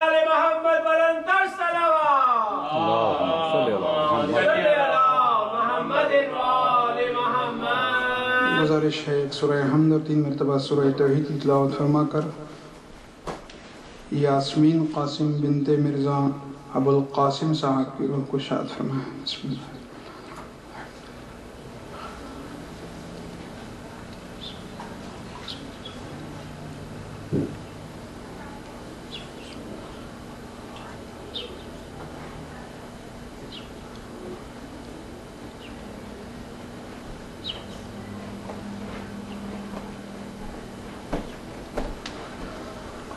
محمد بلندر صلوات گزارش ہے سورہ حمد اور 3 مرتبہ سورہ توحید کی تلاوت فرما کر یاسمین قاسم بنت مرزا ابو القاسم صاحب کی روح کو شاد فرمائیں۔ بسم اللہ۔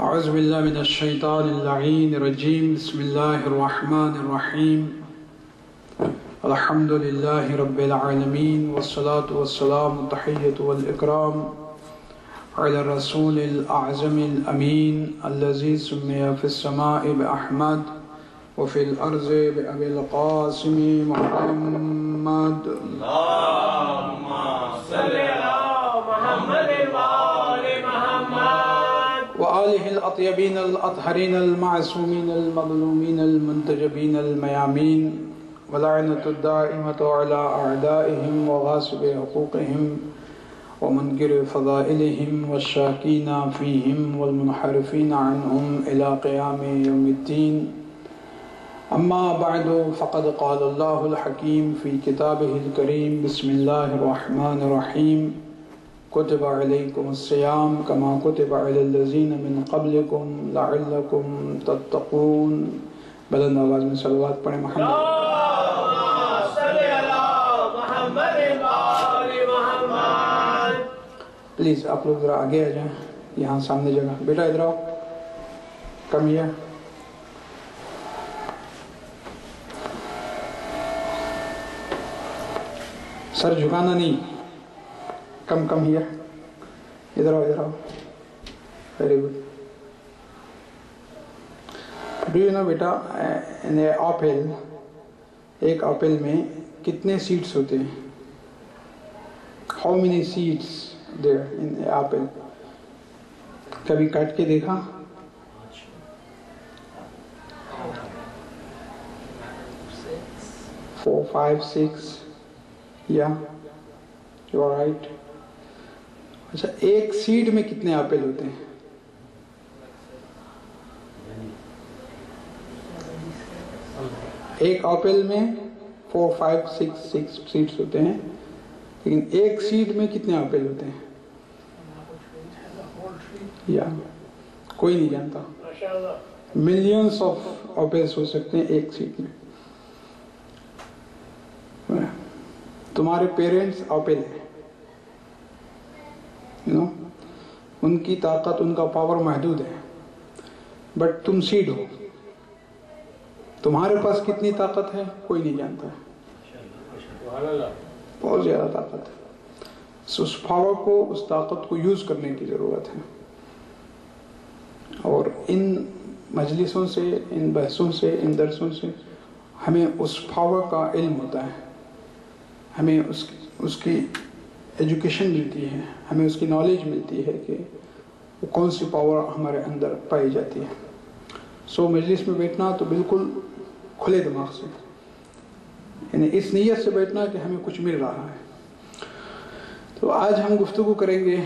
اعوذ باللہ من الشیطان اللعین الرجیم بسم اللہ الرحمن الرحیم الحمدللہ رب العالمین والصلاة والسلام تحیت والاکرام علی الرسول الاعظم الامین الذی سمی فی السماء باحمد وفی الارض بابی القاسم محمد اللہم صلی علی محمد وآل محمد وآلہ الأطیبین الأطہرین المعصومین المظلومین المنتجبین المیامین ولعنة الدائمة على أعدائهم وغاصب حقوقهم ومنکر فضائلهم والشاکین فیہم والمنحرفین عنہم إلى قیام یوم الدین اما بعد فقد قال اللہ الحکیم فی کتابہ الکریم بسم اللہ الرحمن الرحیم کتب علیکم الصیام کما کتب علی الذین من قبلکم لعلکم تتقون۔ بلند آواز میں صلوات پڑھیں محمد اللہم صلی علی محمد وآل محمد۔ پلیز آپ لوگ ذرا آگے آ جائیں، یہاں سامنے جگہ، بیٹا ادھر آؤ، کم ہی ہے، سر جھکانا نہیں، کم ہی ہے، ادھر آؤ، very good. Do you know بیٹا ایپل، ایک ایپل میں کتنے سیڈز ہوتے ہیں؟ How many seeds there in apple? کبھی کاٹ کے دیکھا؟ Four, 5, 6 یا یو آر رائٹ۔ اچھا، ایک سیڈ میں کتنے ایپل ہوتے ہیں؟ ایک ایپل میں 4, 5, 6 سیڈز ہوتے ہیں، لیکن ایک سیڈ میں کتنے ایپل ہوتے ہیں؟ یا کوئی نہیں جانتا؟ ملینز آف ایپلز ہو سکتے ہیں ایک سیڈ میں۔ تمہارے پیرنٹس ایپل ہیں، ان کی طاقت، ان کا پاور محدود ہے، بٹ تم سیڈ ہو، تمہارے پاس کتنی طاقت ہے کوئی نہیں جانتا ہے، بہت زیادہ طاقت ہے۔ اس پاور کو، اس طاقت کو یوز کرنے کی ضرورت ہے، اور ان مجلسوں سے، ان بحثوں سے، ان درسوں سے ہمیں اس پاور کا علم ہوتا ہے، ہمیں اس کی ایجوکیشن ملتی ہے، ہمیں اس کی نالج ملتی ہے کہ وہ کون سی پاور ہمارے اندر پائی جاتی ہے۔ سو مجلس میں بیٹھنا تو بالکل کھلے دماغ سے، یعنی اس نیت سے بیٹھنا کہ ہمیں کچھ مل رہا ہے۔ تو آج ہم گفتگو کریں گے،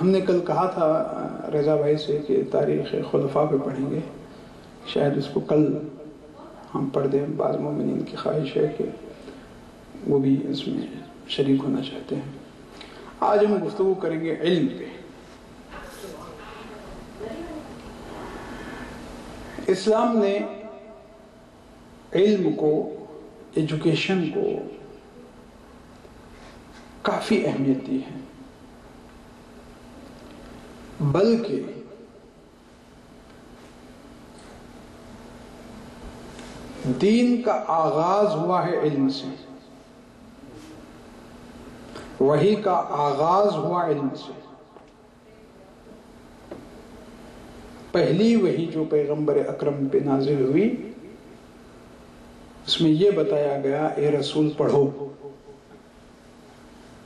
ہم نے کل کہا تھا رضا بھائی سے کہ تاریخ خلفاء پہ پڑھیں گے، شاید اس کو کل ہم پڑھ دیں، بعض مومنین کی خواہش ہے کہ وہ بھی اس میں شریک ہونا چاہتے ہیں۔ آج ہم گفتگو کریں گے علم پہ۔ اسلام نے علم کو، ایجوکیشن کو کافی اہمیت دی ہے، بلکہ دین کا آغاز ہوا ہے علم سے، وحی کا آغاز ہوا علم سے۔ پہلی وحی جو پیغمبر اکرم پہ نازل ہوئی، اس میں یہ بتایا گیا، اے رسول پڑھو،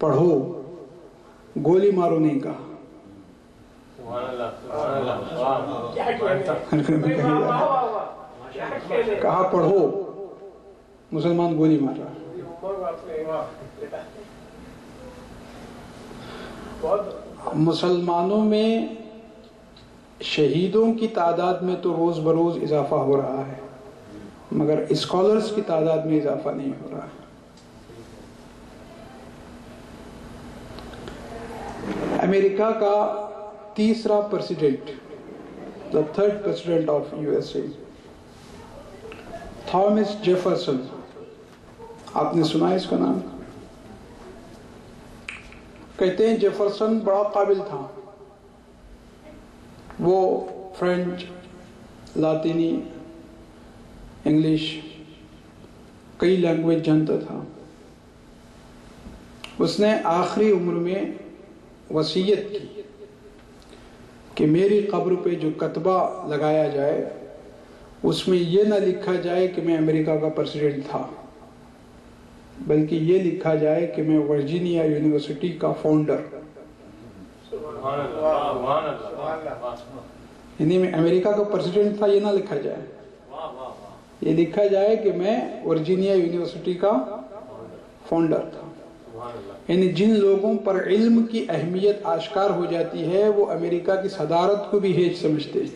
پڑھو، گولی مارو نہیں کہا، کہا پڑھو، مسلمان گولی مار رہا. مسلمانوں میں شہیدوں کی تعداد میں تو روز بروز اضافہ ہو رہا ہے، مگر اسکالرز کی تعداد میں اضافہ نہیں ہو رہا ہے. امریکہ کا تیسرا president, the third president of USA، Thomas Jefferson, آپ نے سنا ہے اس کا نام؟ کہتے ہیں جیفرسن بڑا قابل تھا، وہ فرینچ، لاطینی، انگلش کئی لینگویج جانتا تھا. اس نے آخری عمر میں وصیت کی کہ میری قبر پہ جو کتبہ لگایا جائے اس میں یہ نہ لکھا جائے کہ میں امریکہ کا پریزیڈنٹ تھا، بلکہ یہ لکھا جائے کہ میں ورجینیا یونیورسٹی کا فاؤنڈر، یعنی میں امریکہ کا پریزیڈنٹ تھا یہ نہ لکھا جائے، یہ لکھا جائے کہ میں ورجینیا یونیورسٹی کا فاؤنڈر تھا. یعنی جن لوگوں پر علم کی اہمیت آشکار ہو جاتی ہے وہ امریکہ کی صدارت کو بھی ہیج سمجھتے ہیں.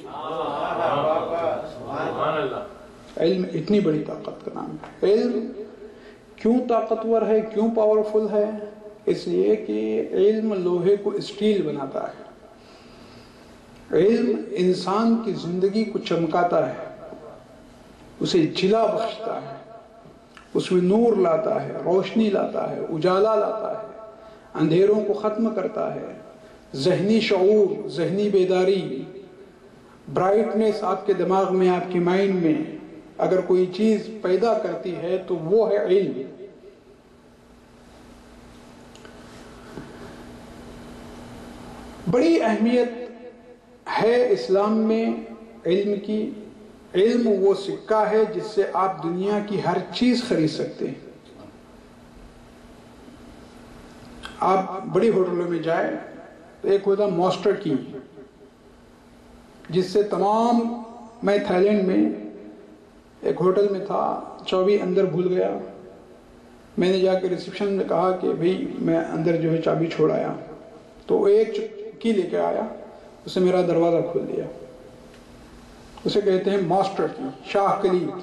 علم اتنی بڑی طاقت کا نام ہے. علم کیوں طاقتور ہے، کیوں پاورفل ہے؟ اس لیے کہ علم لوہے کو اسٹیل بناتا ہے. علم انسان کی زندگی کو چمکاتا ہے، اسے جلا بخشتا ہے، اس میں نور لاتا ہے، روشنی لاتا ہے، اجالا لاتا ہے، اندھیروں کو ختم کرتا ہے. ذہنی شعور، ذہنی بیداری، برائٹنس آپ کے دماغ میں، آپ کی مائنڈ میں اگر کوئی چیز پیدا کرتی ہے تو وہ ہے علم. بڑی اہمیت ہے اسلام میں علم کی. علم وہ سکہ ہے جس سے آپ دنیا کی ہر چیز خرید سکتے ہیں. آپ بڑی ہوٹلوں میں جائیں تو ایک ہوتا ماسٹر کی، جس سے تمام، میں تھائی لینڈ میں ایک ہوٹل میں تھا، چابی اندر بھول گیا. میں نے جا کے ریسیپشن میں کہا کہ بھئی میں اندر جو ہے چابی چھوڑ آیا، تو ایک کی لے کے آیا، اسے میرا دروازہ کھول دیا. اسے کہتے ہیں ماسٹر کی، شاہ کلید،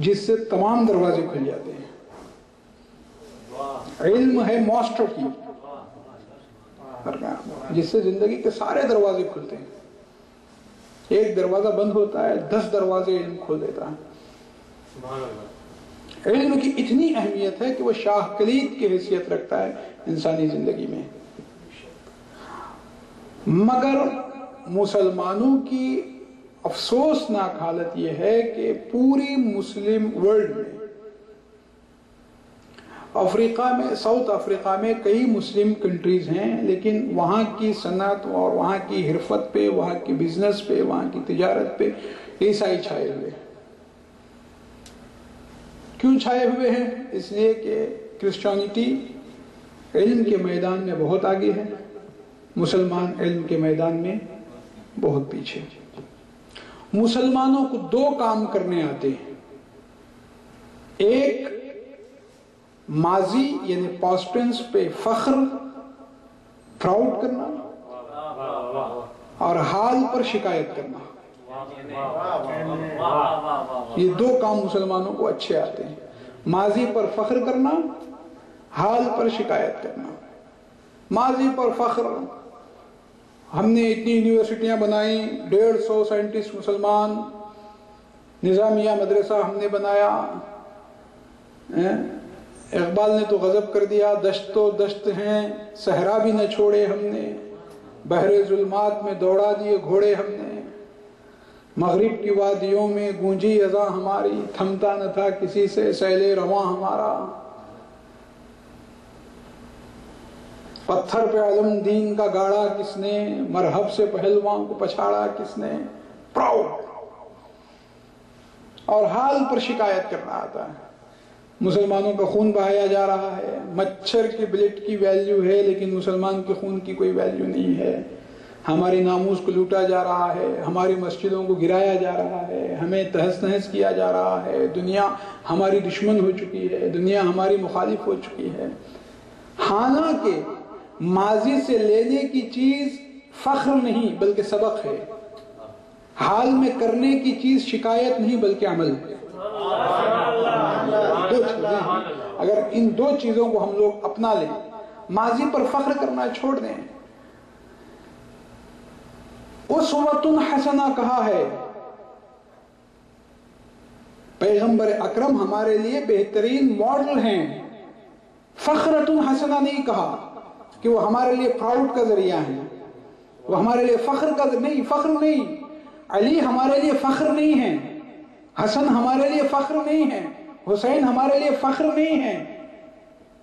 جس سے تمام دروازے کھل جاتے ہیں. علم ہے ماسٹر کی، جس سے زندگی کے سارے دروازے کھلتے ہیں. ایک دروازہ بند ہوتا ہے، 10 دروازے علم کھول دیتا ہے. علم کی اتنی اہمیت ہے کہ وہ شاہ کلید کی حیثیت رکھتا ہے انسانی زندگی میں. مگر مسلمانوں کی افسوسناک حالت یہ ہے کہ پوری مسلم ورلڈ میں، افریقہ میں، ساؤتھ افریقہ میں کئی مسلم کنٹریز ہیں، لیکن وہاں کی صنعت اور وہاں کی حرفت پہ، وہاں کی بزنس پہ، وہاں کی تجارت پہ عیسائی چھائے ہوئے. کیوں چھائے ہوئے ہیں؟ اس لیے کہ کرسچینٹی علم کے میدان میں بہت آگے ہے، مسلمان علم کے میدان میں بہت پیچھے. مسلمانوں کو 2 کام کرنے آتے ہیں. ایک ماضی یعنی پاسٹ ٹینس پہ فخر، پراؤڈ کرنا، اور حال پر شکایت کرنا. یہ 2 کام مسلمانوں کو اچھے آتے ہیں. ماضی پر فخر کرنا، حال پر شکایت کرنا. ماضی پر فخر، ہم نے اتنی یونیورسٹیاں بنائیں، 150 سائنٹسٹ مسلمان، نظامیہ مدرسہ ہم نے بنایا. اقبال نے تو غضب کر دیا، دشت و دشت ہیں صحرا بھی نہ چھوڑے ہم نے، بحر ظلمات میں دوڑا دیے گھوڑے ہم نے. مغرب کی وادیوں میں گونجی اذاں ہماری، تھمتا نہ تھا کسی سے سیل رواں ہمارا. پتھر پہ علم دین کا گاڑا کس نے، مرحب سے پہلوان کو پچھاڑا کس نے. پراؤڈ. اور حال پر شکایت کرنا آتا ہے. مسلمانوں کا خون بہایا جا رہا ہے، مچھر کی بلٹ کی ویلیو ہے لیکن مسلمان کے خون کی کوئی ویلیو نہیں ہے. ہماری ناموس کو لوٹا جا رہا ہے، ہماری مسجدوں کو گرایا جا رہا ہے، ہمیں تہس نہس کیا جا رہا ہے، دنیا ہماری دشمن ہو چکی ہے، دنیا ہماری مخالف ہو چکی ہے۔ حالانکہ ماضی سے لینے کی چیز فخر نہیں بلکہ سبق ہے، حال میں کرنے کی چیز شکایت نہیں بلکہ عمل ہے۔ دو چیزیں ہیں، اگر ان دو چیزوں کو ہم لوگ اپنا لیں، ماضی پر فخر کرنا چھوڑ دیں۔ اسوۃ حسنہ کہا ہے، پیغمبر اکرم ہمارے لیے بہترین ماڈل ہیں۔ فخرۃ حسنہ نہیں کہا کہ وہ ہمارے لیے پراؤڈ کا ذریعہ ہیں، وہ ہمارے لیے فخر کا نہیں، فخر نہیں۔ علی ہمارے لیے فخر نہیں ہے، حسن ہمارے لیے فخر نہیں ہے، حسین ہمارے لیے فخر نہیں ہے،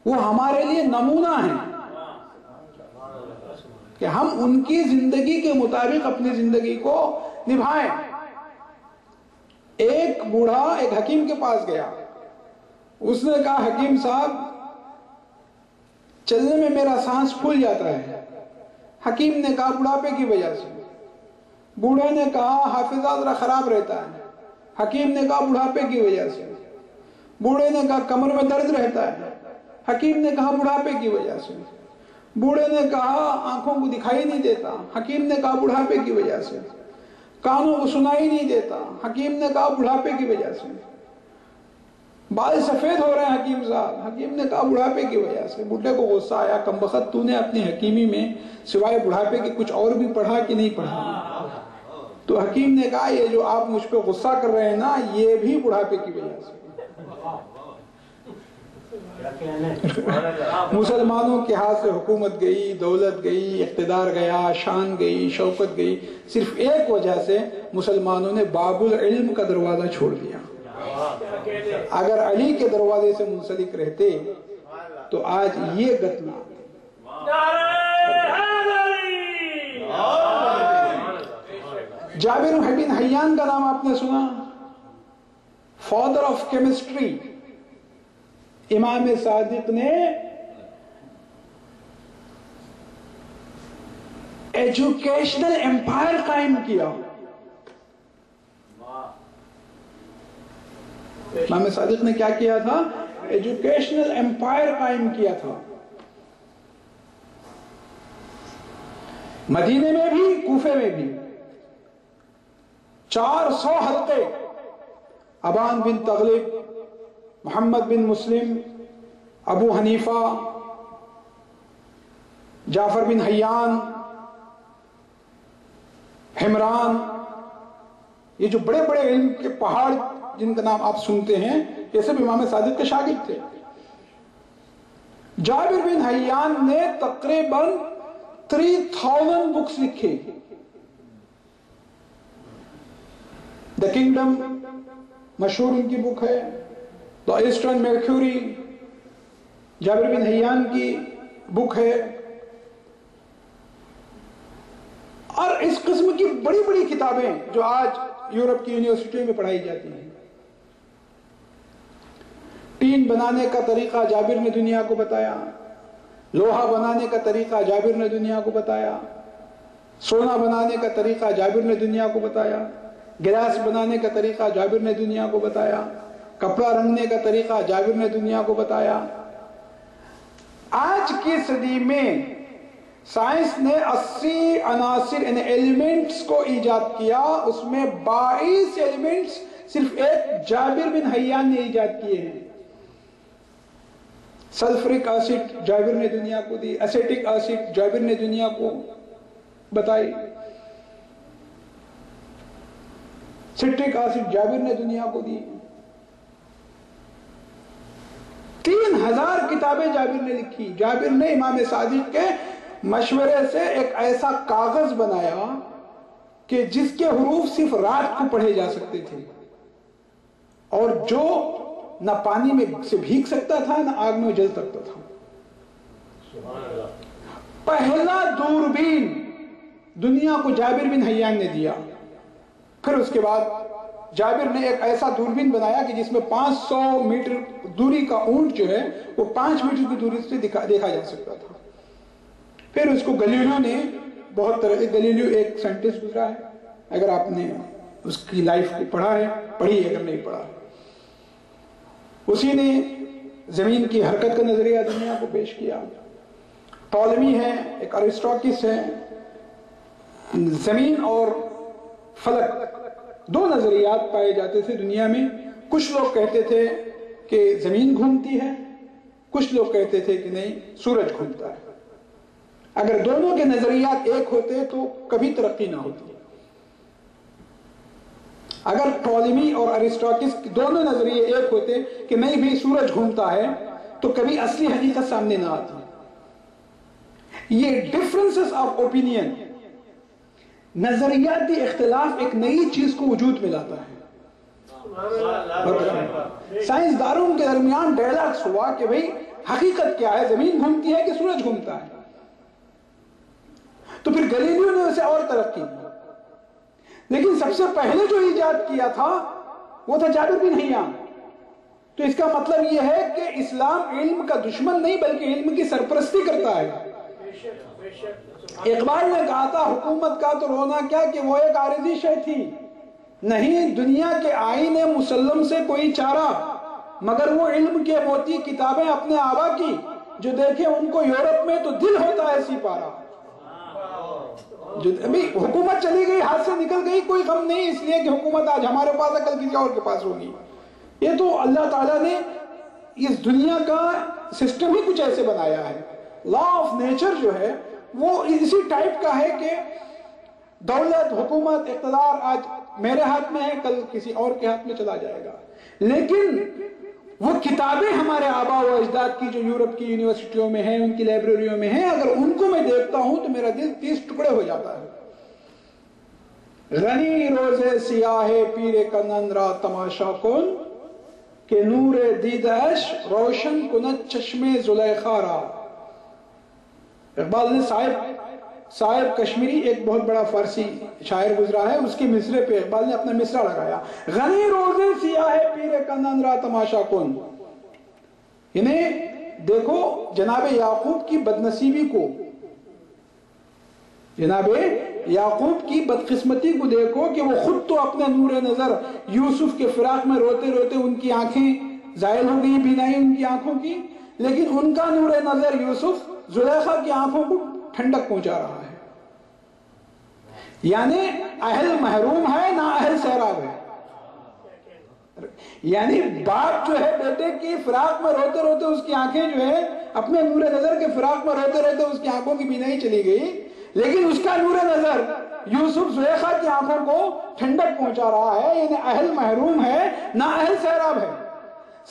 وہ ہمارے لیے نمونہ ہیں کہ ہم ان کی زندگی کے مطابق اپنی زندگی کو نبھائیں۔ ایک بوڑھا ایک حکیم کے پاس گیا، اس نے کہا حکیم صاحب چلنے میں میرا سانس پھول جاتا ہے۔ حکیم نے کہا بڑھاپے کی وجہ سے۔ بوڑھے نے کہا حافظہ ذرا خراب رہتا ہے۔ حکیم نے کہا بڑھاپے کی وجہ سے۔ بوڑھے نے کہا کمر میں درد رہتا ہے۔ حکیم نے کہا بڑھاپے کی وجہ سے۔ بوڑھے نے کہا آنکھوں کو دکھائی نہیں دیتا۔ حکیم نے کہا بڑھاپے کی وجہ سے۔ کانوں کو سنائی نہیں دیتا۔ حکیم نے کہا بڑھاپے کی وجہ سے۔ بال سفید ہو رہے ہیں حکیم صاحب۔ حکیم نے کہا بڑھاپے کی وجہ سے۔ بڈھے کو غصہ آیا، کمبخت تو نے اپنی حکیمی میں سوائے بڑھاپے کے کچھ اور بھی پڑھا کہ نہیں پڑھا؟ تو حکیم نے کہا یہ جو آپ مجھ پہ غصہ کر رہے ہیں نا، یہ بھی بڑھاپے کی وجہ سے۔ مسلمانوں کے ہاتھ سے حکومت گئی، دولت گئی، اقتدار گیا، شان گئی، شوکت گئی، صرف ایک وجہ سے مسلمانوں نے باب العلم کا دروازہ چھوڑ دیا۔ اگر علی کے دروازے سے منسلک رہتے تو آج یہ گتنا۔ جابر بن حیان کا نام آپ نے سنا؟ Father of chemistry. امام صادق نے ایجوکیشنل امپائر قائم کیا۔ امام صادق نے کیا کیا تھا؟ ایجوکیشنل امپائر قائم کیا تھا، مدینے میں بھی کوفے میں بھی۔ 400 حلقے، ابان بن تغلب، محمد بن مسلم، ابو حنیفہ، جعفر بن حیان، حمران، یہ جو بڑے بڑے علم کے پہاڑ جن کا نام آپ سنتے ہیں، یہ سب امام صادق کے شاگرد تھے۔ جابر بن حیان نے تقریباً 3000 بکس لکھے۔ دا کنگڈم مشہور ان کی بک ہے، دا ایسٹرن میرکیوری جابر بن حیان کی بک ہے، اور اس قسم کی بڑی بڑی کتابیں جو آج یورپ کی یونیورسٹیوں میں پڑھائی جاتی ہیں۔ ٹین بنانے کا طریقہ جابر نے دنیا کو بتایا، لوہا بنانے کا طریقہ جابر نے دنیا کو بتایا، سونا بنانے کا طریقہ جابر نے دنیا کو بتایا، گلاس بنانے کا طریقہ جابر نے دنیا کو بتایا، کپڑا رنگنے کا طریقہ جابر نے دنیا کو بتایا۔ آج کی صدی میں سائنس نے 80 عناصر ان ایلیمنٹس کو ایجاد کیا، اس میں 22 ایلیمنٹس صرف ایک جابر بن حیان نے ایجاد کیے ہیں۔ سلفرک ایسڈ جابر نے دنیا کو دی، ایسیٹک ایسڈ جابر نے دنیا کو بتائی، سٹرک ایسڈ جابر نے دنیا کو دی۔ 3000 کتابیں جابر نے لکھی۔ جابر نے امام صادق کے مشورے سے ایک ایسا کاغذ بنایا کہ جس کے حروف صرف رات کو پڑھے جا سکتے تھے، اور جو نہ پانی میں سے بھیگ سکتا تھا نہ آگ میں جل سکتا تھا۔ پہلا دوربین دنیا کو جابر بن حیان نے دیا۔ پھر اس کے بعد جابر نے ایک ایسا دوربین بنایا کہ جس میں 500 میٹر دوری کا اونٹ جو ہے وہ 5 میٹر کی دوری سے دیکھا جا سکتا تھا۔ پھر اس کو گلیلیو نے بہت طرح کے گلیلیو ایک سائنٹسٹ گزرا ہے، اگر آپ نے اس کی لائف کو پڑھا ہے، پڑھی اگر نہیں پڑھا، اسی نے زمین کی حرکت کا نظریہ دنیا کو پیش کیا۔ ٹالمی ہے، ایک ارسطاطس ہے، زمین اور فلک دو نظریات پائے جاتے تھے دنیا میں۔ کچھ لوگ کہتے تھے کہ زمین گھومتی ہے، کچھ لوگ کہتے تھے کہ نہیں سورج گھومتا ہے۔ اگر دونوں کے نظریات ایک ہوتے تو کبھی ترقی نہ ہوتی۔ اگر ٹالمی اور ارسطاطس دونوں نظریے ایک ہوتے کہ نہیں بھی سورج گھومتا ہے تو کبھی اصلی حقیقت سامنے نہ آتی۔ یہ ڈفرنسز آف اوپینین، نظریاتی اختلاف ایک نئی چیز کو وجود میں لاتا ہے۔ سائنسدانوں کے درمیان ڈائلاگس ہوا کہ بھئی حقیقت کیا ہے، زمین گھومتی ہے کہ سورج گھومتا ہے؟ تو پھر گلیلیو نے اسے اور ترقی کی، لیکن سب سے پہلے جو ایجاد کیا تھا وہ تھا جابر بن حیان۔ تو اس کا مطلب یہ ہے کہ اسلام علم کا دشمن نہیں بلکہ علم کی سرپرستی کرتا ہے۔ اقبال نے کہا تھا حکومت کا تو رونا کیا کہ وہ ایک عارضی شے تھی، نہیں دنیا کے آئین مسلم سے کوئی چارہ، مگر وہ علم کے موتی کتابیں اپنے آبا کی، جو دیکھیں ان کو یورپ میں تو دل ہوتا ہے سپارہ۔ حکومت چلی گئی، ہاتھ سے نکل گئی، کوئی غم نہیں، اس لیے کہ حکومت آج ہمارے پاس ہے کل کسی اور کے پاس ہوگی۔ یہ تو اللہ تعالیٰ نے اس دنیا کا سسٹم ہی کچھ ایسے بنایا ہے۔ لا آف نیچر جو ہے وہ اسی ٹائپ کا ہے کہ دولت، حکومت، اقتدار آج میرے ہاتھ میں ہے کل کسی اور کے ہاتھ میں چلا جائے گا، لیکن وہ کتابیں ہمارے آبا و اجداد کی جو یورپ کی یونیورسٹیوں میں ہیں، ان کی لائبریریوں میں ہیں، اگر ان کو میں دیکھتا ہوں تو میرا دل 30 ٹکڑے ہو جاتا ہے۔ غنی روزے سیاہ پیر کنن را تماشا کن، کہ نور دیدش روشن کند چشم زلیخا را۔ اقبال نے صاحب کشمیری ایک بہت بڑا فارسی شاعر گزرا ہے، اس کے مصرے پہ اقبال نے اپنا مصرع لگایا، غنی روزے سیاہ پیر کنن را تماشا کن، یعنی دیکھو جناب یعقوب کی بدنصیبی کو، جناب یعقوب کی بدقسمتی کو دیکھو کہ وہ خود تو اپنے نور نظر یوسف کے فراق میں روتے روتے ان کی آنکھیں زائل ہو گئی، بینائی ان کی آنکھوں کی، لیکن ان کا نور نظر یوسف زلیخا کی آنکھوں کو ٹھنڈک پہنچا رہا ہے۔ یعنی اہل محروم ہے نہ اہل سیراب ہے۔ یعنی باپ جو ہے بیٹے کی فراق میں روتے روتے اس کی آنکھیں جو ہے اپنے نور نظر کے فراق میں روتے روتے اس کی آنکھوں کی بینائی چلی گئی، لیکن اس کا نور نظر یوسف زلیخا کی آنکھوں کو ٹھنڈک پہنچا رہا ہے۔ یعنی اہل محروم ہے نہ اہل سیراب ہے۔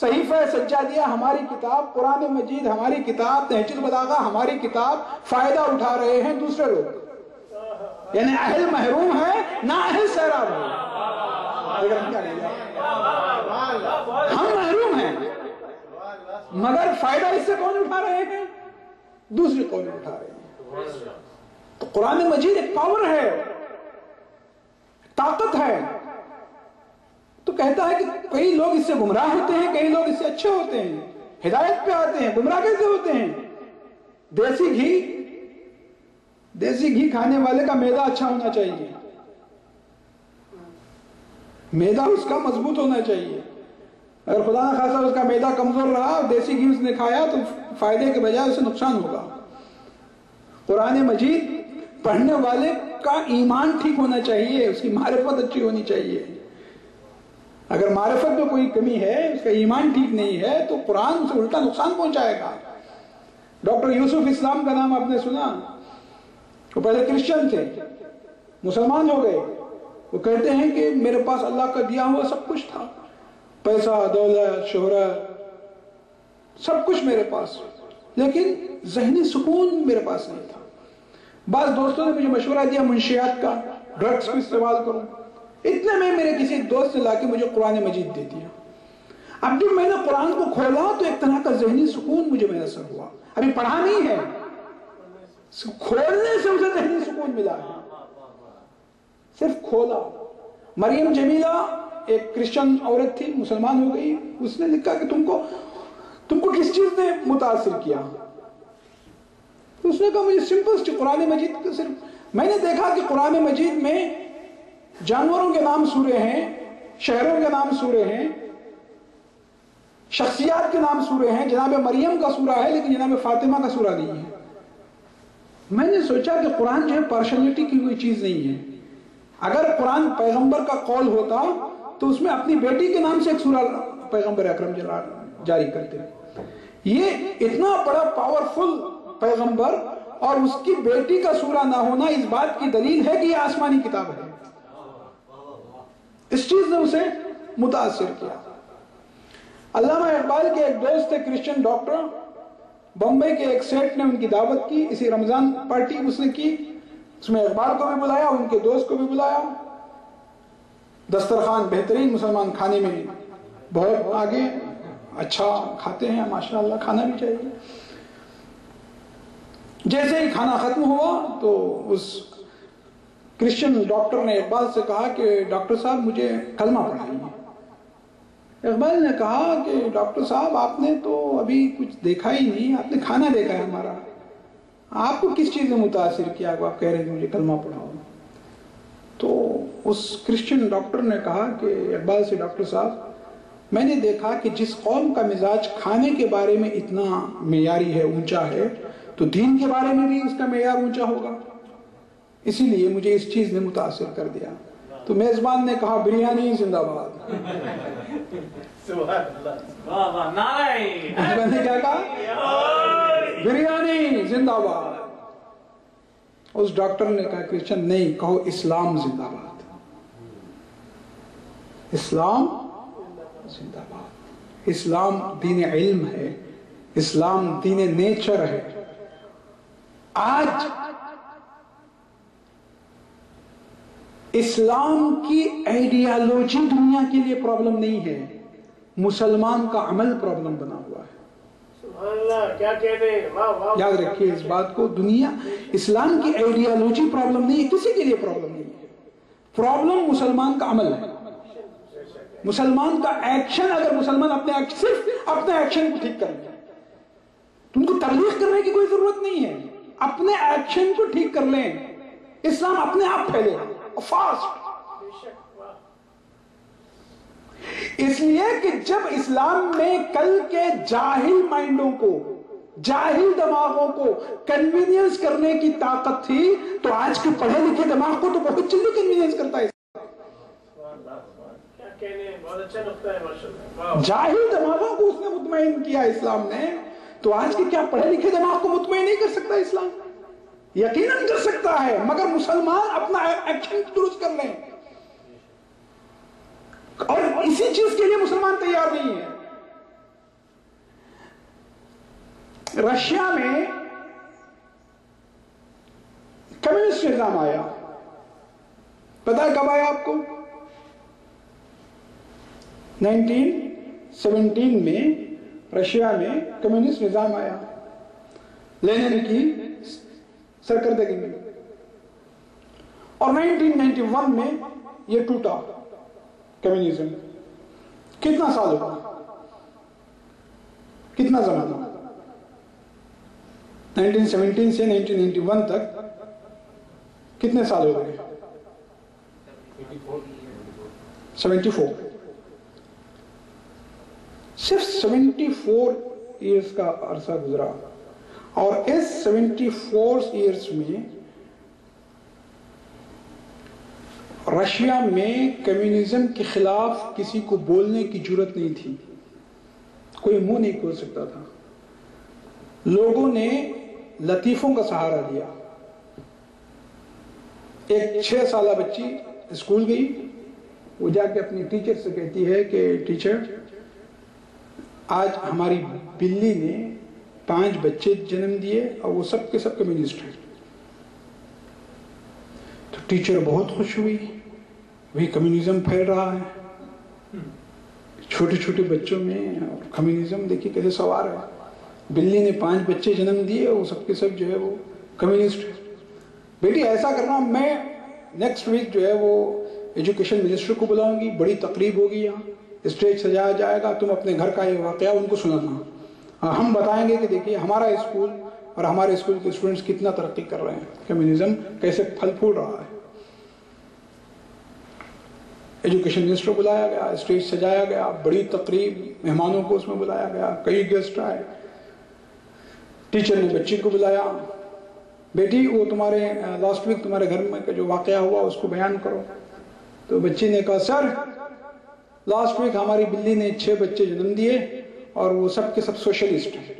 صحیفہ سجادیہ ہماری کتاب، قرآن مجید ہماری کتاب، نہج البلاغہ ہماری کتاب، فائدہ اٹھا رہے ہیں دوسرے لوگ، یعنی اہل محروم ہے نہ اہل سیراب ہے۔ ہم محروم ہیں مگر فائدہ اس سے کون اٹھا رہے ہیں؟ دوسری قوم اٹھا رہے ہیں۔ تو قرآن مجید ایک پاور ہے، طاقت ہے۔ تو کہتا ہے کہ کئی لوگ اس سے گمراہ ہوتے ہیں، کئی لوگ اس سے اچھے ہوتے ہیں، ہدایت پہ آتے ہیں، گمراہ کیسے ہوتے ہیں؟ دیسی گھی کھانے والے کا معدہ اچھا ہونا چاہیے، معدہ اس کا مضبوط ہونا چاہیے۔ اگر خدا نہ خاصا اس کا معدہ کمزور رہا اور دیسی گھی اس نے کھایا تو فائدے کے بجائے اسے نقصان ہوگا۔ قرآن مجید پڑھنے والے کا ایمان ٹھیک ہونا چاہیے، اس کی معرفت اچھی ہونی چاہیے۔ اگر معرفت میں کوئی کمی ہے، اس کا ایمان ٹھیک نہیں ہے تو قرآن سے الٹا نقصان پہنچائے گا۔ ڈاکٹر یوسف اسلام کا نام آپ نے سنا، وہ پہلے کرسچن تھے، مسلمان ہو گئے۔ وہ کہتے ہیں کہ میرے پاس اللہ کا دیا ہوا سب کچھ تھا، پیسہ، دولت، شہرت، سب کچھ میرے پاس، لیکن ذہنی سکون میرے پاس نہیں تھا۔ بعض دوستوں نے مجھے مشورہ دیا منشیات کا، ڈرگز کو استعمال کروں، اتنے میں میرے کسی دوست نے لا کے مجھے قرآن مجید دے دیا۔ اب جب میں نے قرآن کو کھولا تو ایک طرح کا ذہنی سکون مجھے میسر ہوا۔ ابھی پڑھا نہیں ہے، کھولنے سے اسے ذہنی سکون ملا ہے، صرف کھولا۔ مریم جمیلہ ایک کرسچن عورت تھی، مسلمان ہو گئی۔ اس نے لکھا کہ تم کو کس چیز نے متاثر کیا؟ اس نے کہا مجھے سمپل قرآن مجید کا صرف میں نے دیکھا کہ قرآن مجید میں جانوروں کے نام سورے ہیں، شہروں کے نام سورے ہیں، شخصیات کے نام سورے ہیں، جناب مریم کا سورہ ہے لیکن جناب فاطمہ کا سورہ نہیں ہے۔ میں نے سوچا کہ قرآن جو ہے پارشلٹی کی کوئی چیز نہیں ہے۔ اگر قرآن پیغمبر کا قول ہوتا تو اس میں اپنی بیٹی کے نام سے ایک سورہ پیغمبر اکرم جاری کرتے۔ یہ اتنا بڑا پاورفل پیغمبر اور اس کی بیٹی کا سورہ نہ ہونا اس بات کی دلیل ہے کہ یہ آسمانی کتاب ہے۔ اس چیز نے اسے متاثر کیا۔ علامہ اقبال کے ایک دوست تھے کرسچن ڈاکٹر، بمبئی کے ایک سیٹ نے ان کی دعوت کی، اسی رمضان پارٹی اس نے کی، اس میں اقبال کو بھی بلایا، ان کے دوست کو بھی بلایا۔ دسترخوان بہترین، مسلمان کھانے میں بہت آگے، اچھا کھاتے ہیں ماشاءاللہ، کھانا بھی چاہیے۔ جیسے ہی کھانا ختم ہوا تو اس کرسچن ڈاکٹر نے اقبال سے کہا کہ ڈاکٹر صاحب مجھے کلمہ پڑھائیے۔ اقبال نے کہا کہ ڈاکٹر صاحب آپ نے تو ابھی کچھ دیکھا ہی نہیں، آپ نے کھانا دیکھا ہے ہمارا، آپ کو کس چیز نے متاثر کیا کہ آپ کہہ رہے ہیں کہ مجھے کلمہ پڑھاؤ؟ تو اس کرسچن ڈاکٹر نے کہا کہ اقبال سے ڈاکٹر صاحب میں نے دیکھا کہ جس قوم کا مزاج کھانے کے بارے میں اتنا معیاری ہے، اونچا ہے، تو دین کے بارے میں بھی اس کا معیار اونچا ہوگا، اسی لیے مجھے اس چیز نے متاثر کر دیا۔ تو میزبان نے کہا بریانی زندہ باد۔ میں نے کیا کہا؟ بریانی زندہ باد۔ اس ڈاکٹر نے کہا کرسچن نہیں، کہو اسلام زندہ باد، اسلام زندہ باد۔ اسلام دین علم ہے، اسلام دین نیچر ہے۔ آج اسلام کی آئیڈیالوجی دنیا کے لیے پرابلم نہیں ہے، مسلمان کا عمل پرابلم بنا ہوا ہے۔ سبحان اللہ، کیا کہنے، یاد رکھیے اس بات کو، دنیا اسلام کی آئیڈیالوجی پرابلم نہیں ہے، کسی کے لیے پرابلم نہیں ہے، پرابلم مسلمان کا عمل ہے، مسلمان کا ایکشن۔ اگر مسلمان صرف اپنے ایکشن کو ٹھیک کر لیں تو ان کو تبلیغ کرنے کی کوئی ضرورت نہیں ہے، اپنے ایکشن کو ٹھیک کر لیں، اسلام اپنے آپ پھیلے فاسٹ۔ اس لیے کہ جب اسلام میں کل کے جاہل مائنڈوں کو، جاہل دماغوں کو کنوینئنس کرنے کی طاقت تھی تو آج کے پڑھے لکھے دماغ کو تو بہت جلدی کنوینئنس کرتا ہے۔ جاہل دماغوں کو اس نے مطمئن کیا اسلام نے، تو آج کے کیا پڑھے لکھے دماغ کو مطمئن نہیں کر سکتا اسلام؟ یقیناً کر سکتا ہے، مگر مسلمان اپنا ایکشن درست کر لیں، اور اسی چیز کے لیے مسلمان تیار نہیں ہے۔ رشیا میں کمیونسٹ نظام آیا، پتہ ہے کب آیا آپ کو؟ 1917 میں رشیا میں کمیونسٹ نظام آیا، لینن کی سرکردگی میں، اور 1991 میں یہ ٹوٹا کمیونزم۔ کتنا سال ہوا، کتنا زمانہ؟ 1917 سے 1991 تک کتنے سال ہو گئے؟ 74۔ صرف 74 ایئرز کا عرصہ گزرا، اور اس 74 ایئرز میں رشیا میں کمیونزم کے خلاف کسی کو بولنے کی جرات نہیں تھی، کوئی منہ نہیں کھول سکتا تھا۔ لوگوں نے لطیفوں کا سہارا دیا۔ ایک 6 سالہ بچی اسکول گئی، وہ جا کے اپنی ٹیچر سے کہتی ہے کہ ٹیچر، آج ہماری بلی نے 5 بچے جنم دیے اور وہ سب کے سب کمیونسٹ ہیں۔ تو ٹیچر بہت خوش ہوئی، وہی کمیونزم پھیل رہا ہے چھوٹے چھوٹے بچوں میں، اور کمیونزم دیکھیے کیسے سوار ہے۔ بلی نے 5 بچے جنم دیے، وہ سب کے سب جو ہے وہ کمیونسٹ ہے۔ بیٹی ایسا کرنا، میں نیکسٹ ویک جو ہے وہ ایجوکیشن منسٹر کو بلاؤں گی، بڑی تقریب ہوگی، یہاں اسٹیج سجایا جائے گا، تم اپنے گھر کا یہ واقعہ ان کو سنانا، ہم بتائیں گے کہ دیکھیے ہمارا اسکول اور ہمارے اسکول کے اسٹوڈنٹس کتنا ترقی کر رہے ہیں، کمیونزم کیسے پھل پھول رہا ہے۔ ایجوکیشن منسٹر کو بلایا گیا، اسٹیج سجایا گیا، بڑی تقریب، مہمانوں کو اس میں بلایا گیا، کئی گیسٹ آئے، ٹیچر نے بچی کو بلایا، بیٹی وہ تمہارے لاسٹ ویک تمہارے گھر میں جو واقعہ ہوا اس کو بیان کرو۔ تو بچی نے کہا سر لاسٹ ویک ہماری بلی نے 6 بچے جنم دیے اور وہ سب کے سب سوشلسٹ ہیں۔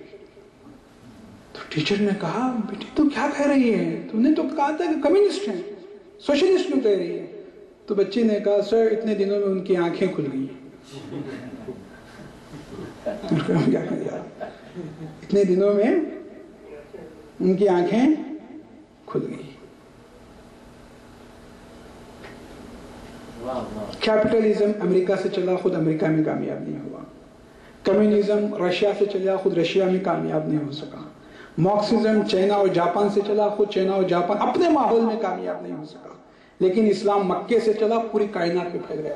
تو ٹیچر نے کہا بیٹی تو کیا کہہ رہی ہے، تم نے تو کہا تھا کہ کمیونسٹ ہیں، سوشلسٹ کیوں کہہ رہی ہے؟ تو بچی نے کہا سر اتنے دنوں میں ان کی آنکھیں کھل گئی۔ اتنے دنوں میں ان کی آنکھیں کھل گئی۔ کیپٹلزم امریکہ سے چلا، خود امریکہ میں کامیاب نہیں ہوا۔ کمیونزم رشیا سے چلا، خود رشیا میں کامیاب نہیں ہو سکا۔ مارکسزم چائنا اور جاپان سے چلا، خود چائنا اور جاپان اپنے ماحول میں کامیاب نہیں ہو سکا۔ لیکن اسلام مکے سے چلا، پوری کائنات میں پھیل گیا۔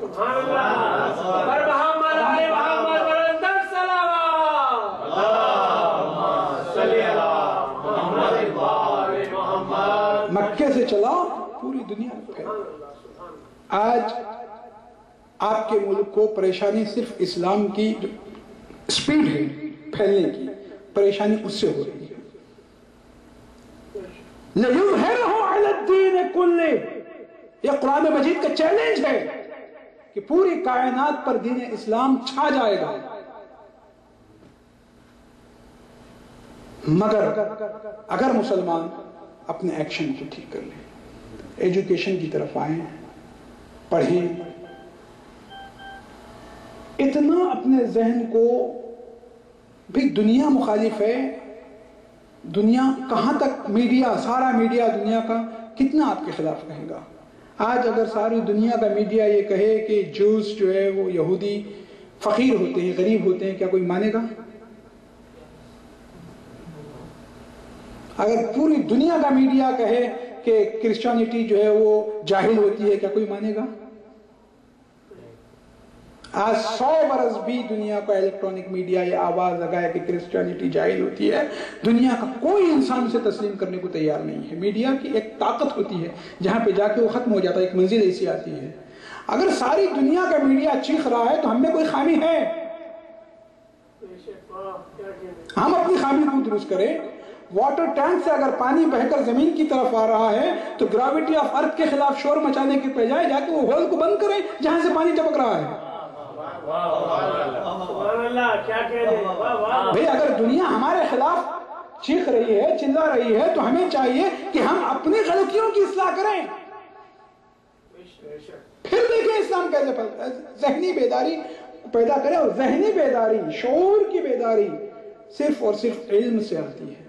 مکے سے چلا، پوری دنیا میں پھیل گیا۔ آج آپ کے ملک کو پریشانی صرف اسلام کی جو سپیڈ ہے پھیلنے کی، پریشانی اس سے ہو رہی ہے۔ لَيُظْهِرَهُ عَلَى الدِّينِ كُلِّهِ، یہ قرآن مجید کا چیلنج ہے کہ پوری کائنات پر دین اسلام چھا جائے گا، مگر اگر مسلمان اپنے ایکشن کو ٹھیک کر لیں، ایجوکیشن کی طرف آئیں، پڑھیں، اتنا اپنے ذہن کو بھی دنیا مخالف ہے، دنیا کہاں تک، میڈیا، سارا میڈیا دنیا کا کتنا آپ کے خلاف کہے گا؟ آج اگر ساری دنیا کا میڈیا یہ کہے کہ جوز جو ہے وہ یہودی فقیر ہوتے ہیں، غریب ہوتے ہیں، کیا کوئی مانے گا؟ اگر پوری دنیا کا میڈیا کہے کہ کرسچینٹی جو ہے وہ جاہل ہوتی ہے، کیا کوئی مانے گا؟ آج 100 برس بھی دنیا کا الیکٹرانک میڈیا یہ آواز لگائے کہ کرسچینٹی جاہل ہوتی ہے، دنیا کا کوئی انسان اسے تسلیم کرنے کو تیار نہیں ہے۔ میڈیا کی ایک طاقت ہوتی ہے جہاں پہ جا کے وہ ختم ہو جاتا ہے، ایک منزل ایسی آتی ہے۔ اگر ساری دنیا کا میڈیا چیخ رہا ہے تو ہم میں کوئی خامی ہے، ہم اپنی خامی کو درست کریں۔ واٹر ٹینک سے اگر پانی بہ کر زمین کی طرف آ رہا ہے تو گریوٹی آف ارتھ کے خلاف شور مچانے کے بجائے جا کے وہ ہول کو بند کریں جہاں سے پانی ٹپک رہا ہے۔ بھئی اگر دنیا ہمارے خلاف چیخ رہی ہے، چلا رہی ہے، تو ہمیں چاہیے کہ ہم اپنی غلطیوں کی اصلاح کریں، پھر دیکھیں اسلام کیسے ذہنی بیداری پیدا کرے۔ اور ذہنی بیداری، شعور کی بیداری صرف اور صرف علم سے آتی ہے۔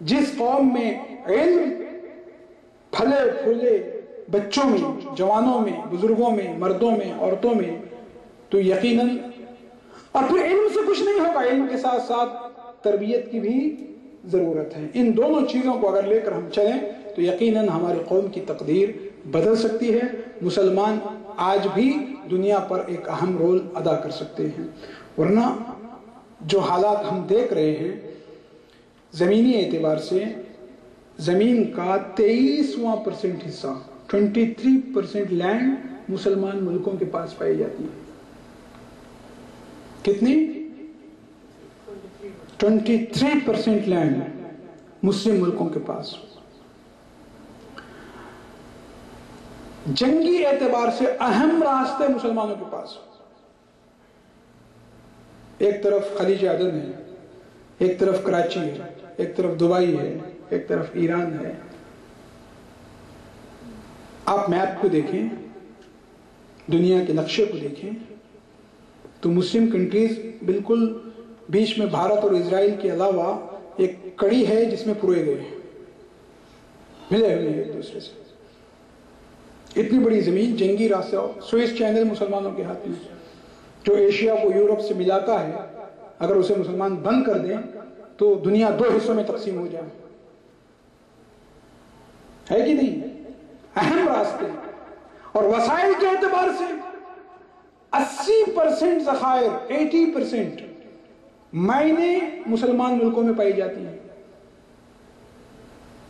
جس قوم میں علم پھلے پھولے، بچوں میں، جوانوں میں، بزرگوں میں، مردوں میں، عورتوں میں، تو یقیناً، اور پھر علم سے کچھ نہیں ہوگا، علم کے ساتھ ساتھ تربیت کی بھی ضرورت ہے۔ ان دونوں چیزوں کو اگر لے کر ہم چلیں تو یقیناً ہماری قوم کی تقدیر بدل سکتی ہے۔ مسلمان آج بھی دنیا پر ایک اہم رول ادا کر سکتے ہیں، ورنہ جو حالات ہم دیکھ رہے ہیں زمینی اعتبار سے، زمین کا 23% حصہ، 23% لینڈ مسلمان ملکوں کے پاس پائی جاتی ہے۔ کتنی؟ 23% لینڈ مسلم ملکوں کے پاس۔ جنگی اعتبار سے اہم راستے مسلمانوں کے پاس، ایک طرف خلیج عدن ہے، ایک طرف کراچی ہے، ایک طرف دبئی ہے، ایک طرف ایران ہے۔ آپ میپ کو دیکھیں، دنیا کے نقشے کو دیکھیں تو مسلم کنٹریز بالکل بیچ میں بھارت اور اسرائیل کے علاوہ ایک کڑی ہے جس میں پروئے گئے ہیں، ملے ہوئے ہیں ایک دوسرے سے۔ اتنی بڑی زمین، جنگی راستہ، سوئس چینل مسلمانوں کے ہاتھ میں، جو ایشیا کو یورپ سے ملاتا ہے، اگر اسے مسلمان بند کر دیں تو دنیا 2 حصوں میں تقسیم ہو جائے، ہے کہ نہیں؟ اہم راستے اور وسائل کے اعتبار سے 80% ذخائر، 80% مائنیں مسلمان ملکوں میں پائی جاتی ہیں۔